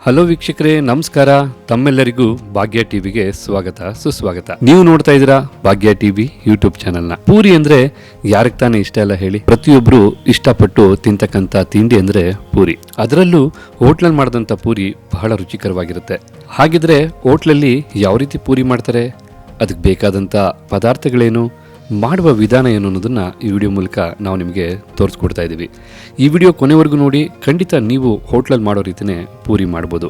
Hello ವೀಕ್ಷಕರೇ, ನಮಸ್ಕಾರ. ತಮ್ಮೆಲ್ಲರಿಗೂ ಭಾಗ್ಯ ಟಿವಿಗೆ ಸ್ವಾಗತ ಸುಸ್ವಾಗತ. ನೀವು ನೋಡ್ತಾ ಇದ್ದೀರಾ ಭಾಗ್ಯ ಟಿವಿ ಯೂಟ್ಯೂಬ್ ಚಾನೆಲ್ನ. ಪೂರಿ ಅಂದ್ರೆ ಯಾರಿಗೆ ತಾನೇ ಇಷ್ಟ ಇಲ್ಲ ಹೇಳಿ? ಪ್ರತಿಯೊಬ್ರು ಇಷ್ಟಪಟ್ಟು ತಿಂತಕ್ಕಂತ ತಿಂಡಿ ಅಂದ್ರೆ ಪೂರಿ. ಅದರಲ್ಲೂ ಹೋಟ್ಲಲ್ಲಿ ಮಾಡಿದಂತ ಪೂರಿ ಬಹಳ ರುಚಿಕರವಾಗಿರುತ್ತೆ. ಹಾಗಿದ್ರೆ ಹೋಟ್ಲಲ್ಲಿ ಯಾವ ರೀತಿ ಪೂರಿ ಮಾಡ್ತಾರೆ, ಅದಕ್ಕೆ ಬೇಕಾದಂತ ಪದಾರ್ಥಗಳೇನು, ಮಾಡುವ ವಿಧಾನ ಏನು ಅನ್ನೋದನ್ನ ಈ ವಿಡಿಯೋ ಮೂಲಕ ನಾವು ನಿಮಗೆ ತೋರಿಸ್ಕೊಡ್ತಾ ಇದ್ದೀವಿ. ಈ ವಿಡಿಯೋ ಕೊನೆವರೆಗೂ ನೋಡಿ. ಖಂಡಿತ ನೀವು ಹೋಟ್ಲಲ್ಲಿ ಮಾಡೋ ರೀತಿನೇ ಪೂರಿ ಮಾಡ್ಬೋದು.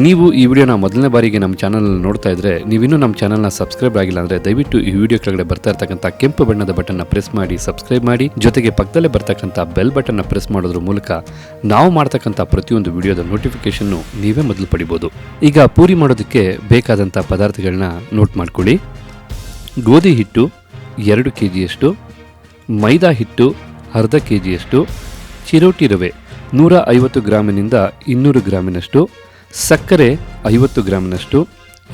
ನೀವು ಈ ವಿಡಿಯೋನ ಮೊದಲನೇ ಬಾರಿಗೆ ನಮ್ಮ ಚಾನಲ್ನ ನೋಡ್ತಾ ಇದ್ರೆ, ನೀವಿನ್ನೂ ನಮ್ಮ ಚಾನಲ್ನ ಸಬ್ಸ್ಕ್ರೈಬ್ ಆಗಿಲ್ಲ ಅಂದರೆ ದಯವಿಟ್ಟು ಈ ವಿಡಿಯೋ ಕೆಳಗಡೆ ಬರ್ತಾ ಇರ್ತಕ್ಕಂಥ ಕೆಂಪು ಬಣ್ಣದ ಬಟನ್ನ ಪ್ರೆಸ್ ಮಾಡಿ ಸಬ್ಸ್ಕ್ರೈಬ್ ಮಾಡಿ. ಜೊತೆಗೆ ಪಕ್ಕದಲ್ಲೇ ಬರ್ತಕ್ಕಂಥ ಬೆಲ್ ಬಟನ್ನ ಪ್ರೆಸ್ ಮಾಡೋದ್ರ ಮೂಲಕ ನಾವು ಮಾಡ್ತಕ್ಕಂಥ ಪ್ರತಿಯೊಂದು ವಿಡಿಯೋದ ನೋಟಿಫಿಕೇಶನ್ನು ನೀವೇ ಮೊದಲು ಪಡಿಬೋದು. ಈಗ ಪೂರಿ ಮಾಡೋದಕ್ಕೆ ಬೇಕಾದಂಥ ಪದಾರ್ಥಗಳನ್ನ ನೋಟ್ ಮಾಡ್ಕೊಳ್ಳಿ. ಗೋಧಿ ಹಿಟ್ಟು 2 kgಯಷ್ಟು, ಮೈದಾ ಹಿಟ್ಟು ಅರ್ಧ kgಯಷ್ಟು, ಚಿರೋಟಿ ರವೆ 150 ಗ್ರಾಮಿನಿಂದ 200 ಗ್ರಾಮಿನಷ್ಟು, ಸಕ್ಕರೆ 50 ಗ್ರಾಮಿನಷ್ಟು,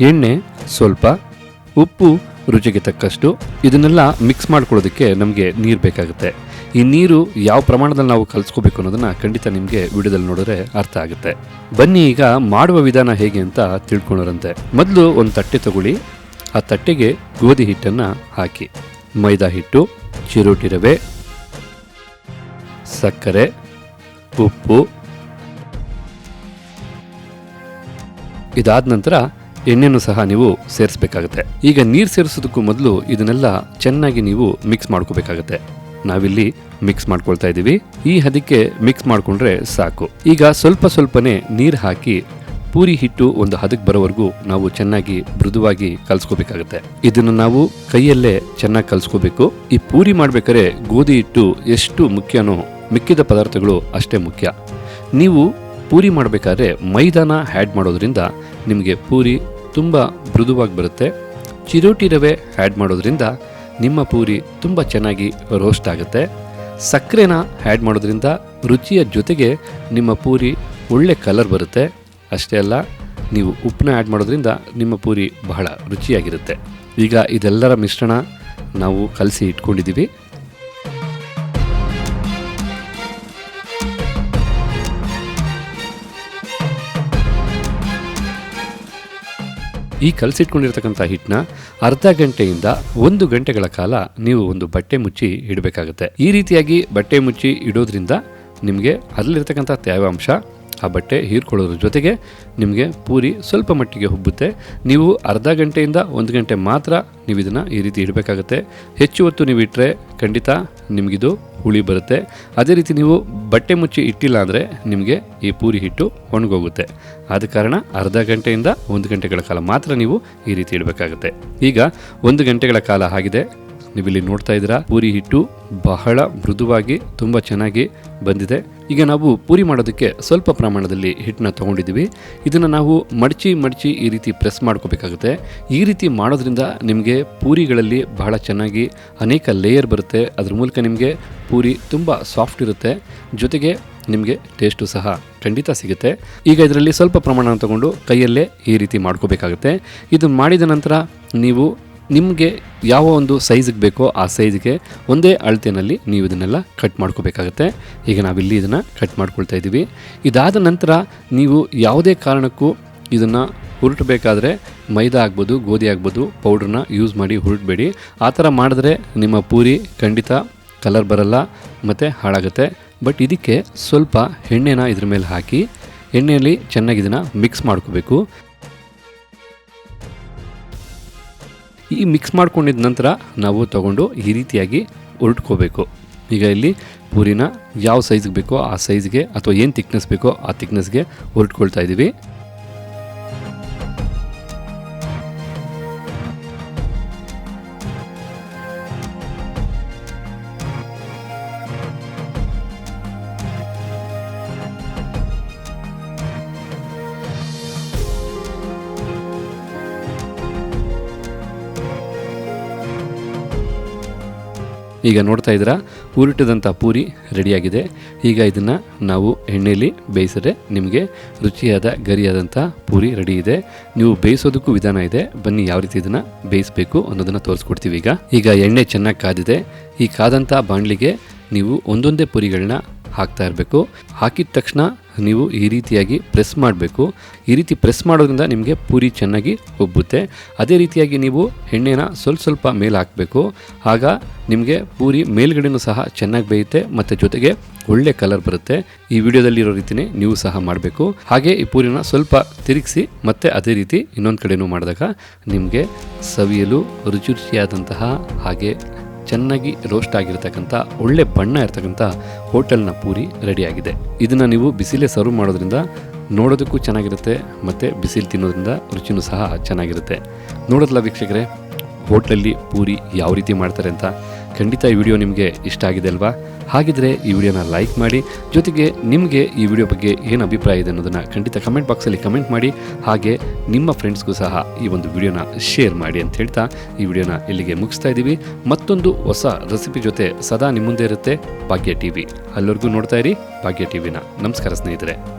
ಎಣ್ಣೆ ಸ್ವಲ್ಪ, ಉಪ್ಪು ರುಚಿಗೆ ತಕ್ಕಷ್ಟು. ಇದನ್ನೆಲ್ಲ ಮಿಕ್ಸ್ ಮಾಡ್ಕೊಳ್ಳೋದಕ್ಕೆ ನಮಗೆ ನೀರು ಬೇಕಾಗುತ್ತೆ. ಈ ನೀರು ಯಾವ ಪ್ರಮಾಣದಲ್ಲಿ ನಾವು ಕಲಿಸ್ಕೋಬೇಕು ಅನ್ನೋದನ್ನ ಖಂಡಿತ ನಿಮಗೆ ವಿಡಿಯೋದಲ್ಲಿ ನೋಡಿದ್ರೆ ಅರ್ಥ ಆಗುತ್ತೆ. ಬನ್ನಿ ಈಗ ಮಾಡುವ ವಿಧಾನ ಹೇಗೆ ಅಂತ ತಿಳ್ಕೊಳ್ಳೋರಂತೆ. ಮೊದಲು ಒಂದು ತಟ್ಟೆ ತಗೊಳ್ಳಿ. ಆ ತಟ್ಟೆಗೆ ಗೋಧಿ ಹಿಟ್ಟನ್ನು ಹಾಕಿ, ಮೈದಾ ಹಿಟ್ಟು, ಚಿರೋಟಿ ರವೆ, ಸಕ್ಕರೆ, ಉಪ್ಪು, ಇದಾದ ನಂತರ ಎಣ್ಣೆನೂ ಸಹ ನೀವು ಸೇರಿಸಬೇಕಾಗುತ್ತೆ. ಈಗ ನೀರು ಸೇರಿಸೋದಕ್ಕೂ ಮೊದಲು ಇದನ್ನೆಲ್ಲ ಚೆನ್ನಾಗಿ ನೀವು ಮಿಕ್ಸ್ ಮಾಡ್ಕೋಬೇಕಾಗತ್ತೆ. ನಾವಿಲ್ಲಿ ಮಿಕ್ಸ್ ಮಾಡ್ಕೊಳ್ತಾ ಇದ್ದೀವಿ. ಈ ಹದಕ್ಕೆ ಮಿಕ್ಸ್ ಮಾಡಿಕೊಂಡ್ರೆ ಸಾಕು. ಈಗ ಸ್ವಲ್ಪನೇ ನೀರು ಹಾಕಿ ಪೂರಿ ಹಿಟ್ಟು ಒಂದು ಹದಕ್ಕೆ ಬರೋವರೆಗೂ ನಾವು ಚೆನ್ನಾಗಿ ಮೃದುವಾಗಿ ಕಲಿಸ್ಕೋಬೇಕಾಗತ್ತೆ. ಇದನ್ನು ನಾವು ಕೈಯಲ್ಲೇ ಚೆನ್ನಾಗಿ ಕಲಿಸ್ಕೋಬೇಕು. ಈ ಪೂರಿ ಮಾಡ್ಬೇಕಾದ್ರೆ ಗೋಧಿ ಹಿಟ್ಟು ಎಷ್ಟು ಮುಖ್ಯನೋ ಮಿಕ್ಕಿದ ಪದಾರ್ಥಗಳು ಅಷ್ಟೇ ಮುಖ್ಯ. ನೀವು ಪೂರಿ ಮಾಡಬೇಕಾದ್ರೆ ಮೈದಾನ ಆ್ಯಡ್ ಮಾಡೋದ್ರಿಂದ ನಿಮಗೆ ಪೂರಿ ತುಂಬ ಮೃದುವಾಗಿ ಬರುತ್ತೆ. ಚಿರೋಟಿ ರವೆ ಆ್ಯಡ್ ಮಾಡೋದ್ರಿಂದ ನಿಮ್ಮ ಪೂರಿ ತುಂಬ ಚೆನ್ನಾಗಿ ರೋಸ್ಟ್ ಆಗುತ್ತೆ. ಸಕ್ಕರೆನ ಆ್ಯಡ್ ಮಾಡೋದ್ರಿಂದ ರುಚಿಯ ಜೊತೆಗೆ ನಿಮ್ಮ ಪೂರಿ ಒಳ್ಳೆ ಕಲರ್ ಬರುತ್ತೆ. ಅಷ್ಟೇ ಅಲ್ಲ, ನೀವು ಉಪ್ಪನ್ನ ಆ್ಯಡ್ ಮಾಡೋದ್ರಿಂದ ನಿಮ್ಮ ಪೂರಿ ಬಹಳ ರುಚಿಯಾಗಿರುತ್ತೆ. ಈಗ ಇದೆಲ್ಲರ ಮಿಶ್ರಣ ನಾವು ಕಲಸಿ ಇಟ್ಕೊಂಡಿದ್ದೀವಿ. ಈ ಕಲಸಿಟ್ಕೊಂಡಿರ್ತಕ್ಕಂಥ ಹಿಟ್ಟನ್ನ ಅರ್ಧ ಗಂಟೆಯಿಂದ 1 ಗಂಟೆಗಳ ಕಾಲ ನೀವು ಒಂದು ಬಟ್ಟೆ ಮುಚ್ಚಿ ಇಡಬೇಕಾಗುತ್ತೆ. ಈ ರೀತಿಯಾಗಿ ಬಟ್ಟೆ ಮುಚ್ಚಿ ಇಡೋದ್ರಿಂದ ನಿಮಗೆ ಅದರಲ್ಲಿರ್ತಕ್ಕಂಥ ತೇವಾಂಶ ಆ ಬಟ್ಟೆ ಹೀರ್ಕೊಳ್ಳೋದ್ರ ಜೊತೆಗೆ ನಿಮಗೆ ಪೂರಿ ಸ್ವಲ್ಪ ಮಟ್ಟಿಗೆ ಹುಬ್ಬುತ್ತೆ. ನೀವು ಅರ್ಧ ಗಂಟೆಯಿಂದ 1 ಗಂಟೆ ಮಾತ್ರ ನೀವು ಇದನ್ನು ಈ ರೀತಿ ಇಡಬೇಕಾಗುತ್ತೆ. ಹೆಚ್ಚು ಹೊತ್ತು ನೀವು ಇಟ್ಟರೆ ಖಂಡಿತ ನಿಮಗಿದು ಹುಳಿ ಬರುತ್ತೆ. ಅದೇ ರೀತಿ ನೀವು ಬಟ್ಟೆ ಮುಚ್ಚಿ ಇಟ್ಟಿಲ್ಲ ಅಂದರೆ ನಿಮಗೆ ಈ ಪೂರಿ ಹಿಟ್ಟು ಒಣಗೋಗುತ್ತೆ. ಆದ ಕಾರಣ ಅರ್ಧ ಗಂಟೆಯಿಂದ 1 ಗಂಟೆಗಳ ಕಾಲ ಮಾತ್ರ ನೀವು ಈ ರೀತಿ ಇಡಬೇಕಾಗುತ್ತೆ. ಈಗ 1 ಗಂಟೆಗಳ ಕಾಲ ಆಗಿದೆ. ನೀವಿಲ್ಲಿ ನೋಡ್ತಾ ಇದ್ದೀರಾ, ಪೂರಿ ಹಿಟ್ಟು ಬಹಳ ಮೃದುವಾಗಿ ತುಂಬ ಚೆನ್ನಾಗಿ ಬಂದಿದೆ. ಈಗ ನಾವು ಪೂರಿ ಮಾಡೋದಕ್ಕೆ ಸ್ವಲ್ಪ ಪ್ರಮಾಣದಲ್ಲಿ ಹಿಟ್ಟನ್ನ ತೊಗೊಂಡಿದ್ದೀವಿ. ಇದನ್ನು ನಾವು ಮಡಚಿ ಈ ರೀತಿ ಪ್ರೆಸ್ ಮಾಡ್ಕೋಬೇಕಾಗುತ್ತೆ. ಈ ರೀತಿ ಮಾಡೋದ್ರಿಂದ ನಿಮಗೆ ಪೂರಿಗಳಲ್ಲಿ ಬಹಳ ಚೆನ್ನಾಗಿ ಅನೇಕ ಲೇಯರ್ ಬರುತ್ತೆ. ಅದ್ರ ಮೂಲಕ ನಿಮಗೆ ಪೂರಿ ತುಂಬ ಸಾಫ್ಟ್ ಇರುತ್ತೆ. ಜೊತೆಗೆ ನಿಮಗೆ ಟೇಸ್ಟು ಸಹ ಖಂಡಿತ ಸಿಗುತ್ತೆ. ಈಗ ಇದರಲ್ಲಿ ಸ್ವಲ್ಪ ಪ್ರಮಾಣ ತಗೊಂಡು ಕೈಯಲ್ಲೇ ಈ ರೀತಿ ಮಾಡ್ಕೋಬೇಕಾಗುತ್ತೆ. ಇದು ಮಾಡಿದ ನಂತರ ನೀವು ನಿಮಗೆ ಯಾವ ಒಂದು ಸೈಜಿಗೆ ಬೇಕೋ ಆ ಸೈಜ್ಗೆ ಒಂದೇ ಅಳತೆಯಲ್ಲಿ ನೀವು ಇದನ್ನೆಲ್ಲ ಕಟ್ ಮಾಡ್ಕೋಬೇಕಾಗತ್ತೆ. ಈಗ ನಾವಿಲ್ಲಿ ಇದನ್ನು ಕಟ್ ಮಾಡ್ಕೊಳ್ತಾ ಇದ್ದೀವಿ. ಇದಾದ ನಂತರ ನೀವು ಯಾವುದೇ ಕಾರಣಕ್ಕೂ ಇದನ್ನು ಹುರುಟಬೇಕಾದ್ರೆ ಮೈದಾ ಆಗ್ಬೋದು, ಗೋಧಿ ಆಗ್ಬೋದು, ಪೌಡ್ರನ್ನ ಯೂಸ್ ಮಾಡಿ ಹುರುಟಬೇಡಿ. ಆ ಥರ ಮಾಡಿದ್ರೆ ನಿಮ್ಮ ಪೂರಿ ಖಂಡಿತ ಕಲರ್ ಬರಲ್ಲ ಮತ್ತು ಹಾಳಾಗುತ್ತೆ. ಬಟ್ ಇದಕ್ಕೆ ಸ್ವಲ್ಪ ಎಣ್ಣೆನ ಇದ್ರ ಮೇಲೆ ಹಾಕಿ ಎಣ್ಣೆಯಲ್ಲಿ ಚೆನ್ನಾಗಿ ಇದನ್ನು ಮಿಕ್ಸ್ ಮಾಡ್ಕೋಬೇಕು. ಈ ಮಿಕ್ಸ್ ಮಾಡ್ಕೊಂಡಿದ್ದ ನಂತರ ನಾವು ತಗೊಂಡು ಈ ರೀತಿಯಾಗಿ ಉರುಟ್ಕೋಬೇಕು. ಈಗ ಇಲ್ಲಿ ಪೂರಿನ ಯಾವ ಸೈಜ್ಗೆ ಬೇಕೋ ಆ ಸೈಜ್ಗೆ ಅಥವಾ ಏನು ಥಿಕ್ನೆಸ್ ಬೇಕೋ ಆ ಥಿಕ್ನೆಸ್ಗೆ ಉರುಟ್ಕೊಳ್ತಾ ಇದ್ದೀವಿ. ಈಗ ನೋಡ್ತಾ ಇದ್ದೀರಾ ಉರುಟದಂಥ ಪೂರಿ ರೆಡಿಯಾಗಿದೆ. ಈಗ ಇದನ್ನು ನಾವು ಎಣ್ಣೆಯಲ್ಲಿ ಬೇಯಿಸಿದ್ರೆ ನಿಮಗೆ ರುಚಿಯಾದ ಗರಿಯಾದಂಥ ಪೂರಿ ರೆಡಿ ಇದೆ. ನೀವು ಬೇಯಿಸೋದಕ್ಕೂ ವಿಧಾನ ಇದೆ, ಬನ್ನಿ ಯಾವ ರೀತಿ ಇದನ್ನು ಬೇಯಿಸಬೇಕು ಅನ್ನೋದನ್ನು ತೋರಿಸ್ಕೊಡ್ತೀವಿ. ಈಗ ಎಣ್ಣೆ ಚೆನ್ನಾಗಿ ಕಾದಿದೆ. ಈ ಕಾದಂಥ ಬಾಣಲಿಗೆ ನೀವು ಒಂದೊಂದೇ ಪೂರಿಗಳನ್ನ ಹಾಕ್ತಾ ಇರಬೇಕು. ಹಾಕಿದ ತಕ್ಷಣ ನೀವು ಈ ರೀತಿಯಾಗಿ ಪ್ರೆಸ್ ಮಾಡಬೇಕು. ಈ ರೀತಿ ಪ್ರೆಸ್ ಮಾಡೋದ್ರಿಂದ ನಿಮಗೆ ಪೂರಿ ಚೆನ್ನಾಗಿ ಉಬ್ಬುತ್ತೆ. ಅದೇ ರೀತಿಯಾಗಿ ನೀವು ಎಣ್ಣೆನ ಸ್ವಲ್ಪ ಮೇಲೆ ಹಾಕಬೇಕು. ಆಗ ನಿಮಗೆ ಪೂರಿ ಮೇಲ್ಗಡೆನೂ ಸಹ ಚೆನ್ನಾಗಿ ಬೇಯುತ್ತೆ ಮತ್ತು ಜೊತೆಗೆ ಒಳ್ಳೆ ಕಲರ್ ಬರುತ್ತೆ. ಈ ವಿಡಿಯೋದಲ್ಲಿರೋ ರೀತಿಯೇ ನೀವು ಸಹ ಮಾಡಬೇಕು. ಹಾಗೆ ಈ ಪೂರಿನ ಸ್ವಲ್ಪ ತಿರುಗಿಸಿ ಮತ್ತೆ ಅದೇ ರೀತಿ ಇನ್ನೊಂದು ಕಡೆನೂ ಮಾಡಿದಾಗ ನಿಮಗೆ ಸವಿಯಲು ರುಚಿಯಾದಂತಹ ಹಾಗೆ ಚೆನ್ನಾಗಿ ರೋಸ್ಟ್ ಆಗಿರ್ತಕ್ಕಂಥ ಒಳ್ಳೆ ಬಣ್ಣ ಇರ್ತಕ್ಕಂಥ ಹೋಟೆಲ್ನ ಪೂರಿ ರೆಡಿಯಾಗಿದೆ. ಇದನ್ನು ನೀವು ಬಿಸಿಲೇ ಸರ್ವ್ ಮಾಡೋದ್ರಿಂದ ನೋಡೋದಕ್ಕೂ ಚೆನ್ನಾಗಿರುತ್ತೆ ಮತ್ತು ಬಿಸಿಲು ತಿನ್ನೋದ್ರಿಂದ ರುಚಿನೂ ಸಹ ಚೆನ್ನಾಗಿರುತ್ತೆ. ನೋಡೋದಲ್ಲ ವೀಕ್ಷಕರೇ, ಹೋಟ್ಲಲ್ಲಿ ಪೂರಿ ಯಾವ ರೀತಿ ಮಾಡ್ತಾರೆ ಅಂತ. ಖಂಡಿತ ಈ ವಿಡಿಯೋ ನಿಮಗೆ ಇಷ್ಟ ಆಗಿದೆ ಅಲ್ವಾ? ಹಾಗಿದ್ರೆ ಈ ವಿಡಿಯೋನ ಲೈಕ್ ಮಾಡಿ, ಜೊತೆಗೆ ನಿಮಗೆ ಈ ವಿಡಿಯೋ ಬಗ್ಗೆ ಏನು ಅಭಿಪ್ರಾಯ ಇದೆ ಅನ್ನೋದನ್ನು ಖಂಡಿತ ಕಮೆಂಟ್ ಬಾಕ್ಸಲ್ಲಿ ಕಮೆಂಟ್ ಮಾಡಿ. ಹಾಗೆ ನಿಮ್ಮ ಫ್ರೆಂಡ್ಸ್ಗೂ ಸಹ ಈ ಒಂದು ವಿಡಿಯೋನ ಶೇರ್ ಮಾಡಿ ಅಂತ ಹೇಳ್ತಾ ಈ ವಿಡಿಯೋನ ಇಲ್ಲಿಗೆ ಮುಗಿಸ್ತಾ ಇದ್ದೀವಿ. ಮತ್ತೊಂದು ಹೊಸ ರೆಸಿಪಿ ಜೊತೆ ಸದಾ ನಿಮ್ಮ ಮುಂದೆ ಇರುತ್ತೆ ಭಾಗ್ಯ ಟಿವಿ. ಅಲ್ಲವರೆಗೂ ನೋಡ್ತಾ ಇರಿ ಭಾಗ್ಯ ಟಿವಿನ. ನಮಸ್ಕಾರ ಸ್ನೇಹಿತರೆ.